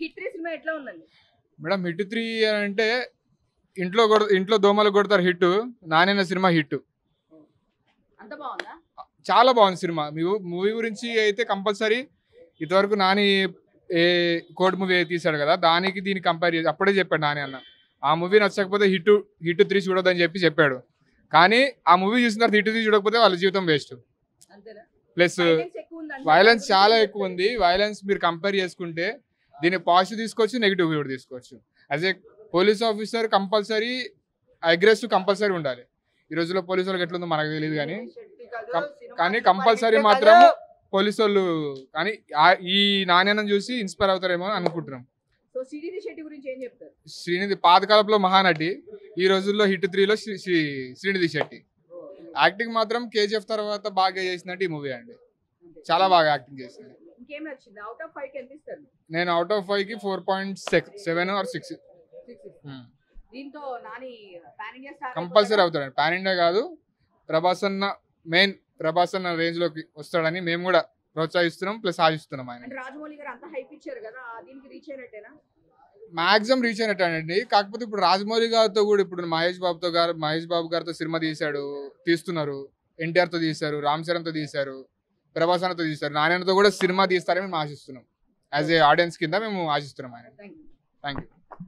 Hit 3 cinema ఎట్లా ఉందండి? Madam hit 3 అంటే ఇంట్లో దోమలు కొడతారు హిట్. నానేన cinema hit. అంత బాగుందా? చాలా బాగుంది సినిమా. మూవీ గురించి అయితే కంపల్సరీ ఇంతవరకు నాని ఏ కోడ్ మూవీ తీశాడు కదా, దానికి దీనికి కంపేర్ చేసి అప్పుడే చెప్పాడు నాని అన్న. ఆ మూవీ నచ్చకపోతే హిట్ 3 చూడొద్దని చెప్పాడు. కానీ ఆ మూవీ చూసిన తర్వాత హిట్ 3 చూడకపోతే వాళ్ళ జీవితం వేస్ట్. ప్లస్ వైలెన్స్ చాలా ఎక్కువ ఉంది. వైలెన్స్ మీరు కంపేర్ చేసుకుంటే దీన్ని పాజిటివ్ తీసుకోవచ్చు, నెగిటివ్ కూడా తీసుకోవచ్చు. As a police officer compulsory aggressive compulsory ఉండాలి. ఈ రోజుల్లో పోలీసు వాళ్ళకి ఎట్లుందో మనకు తెలియదు కానీ కంపల్సరీ మాత్రం పోలీసు వాళ్ళు కానీ ఈ నాణ్యతను చూసి ఇన్స్పైర్ అవుతారేమో అని అనుకుంటున్నాం. శ్రీనిధి పాతకాలంలో మహానటి, ఈ రోజుల్లో హిట్ 3లో శ్రీనిధి శెట్టి. యాక్టింగ్ మాత్రం కేజీఎఫ్ తర్వాత బాగా చేసినట్టు ఈ మూవీ అండి. చాలా బాగా యాక్టింగ్ చేసింది. నేను అవుట్ ఆఫ్ 5కి 4.7 ఆర్ 6. కంపల్సరీ అవుతాడు. పాన్ ఇండియా కాదు, ప్రభాస్ అన్న రేంజ్ లోకి వస్తాడని మేము కూడా ప్రోత్సహిస్తున్నాం, ప్లస్ ఆశిస్తున్నాం. ఆయన మాక్సిమం రీచ్ అయినట్టండి. కాకపోతే ఇప్పుడు రాజమౌళి గారితో కూడా ఇప్పుడు మహేష్ బాబు గారితో సినిమా తీస్తున్నారు. ఎన్టీఆర్ తో తీశారు, రామ్ చరణ్ తో తీశారు, ప్రభాస్ అన్నతో తీశారు. నారాయణతో కూడా సినిమా తీస్తారని మేము ఆశిస్తున్నాం. యాజ్ ఏ ఆడియన్స్ కింద మేము ఆశిస్తున్నాం ఆయన. Thank you.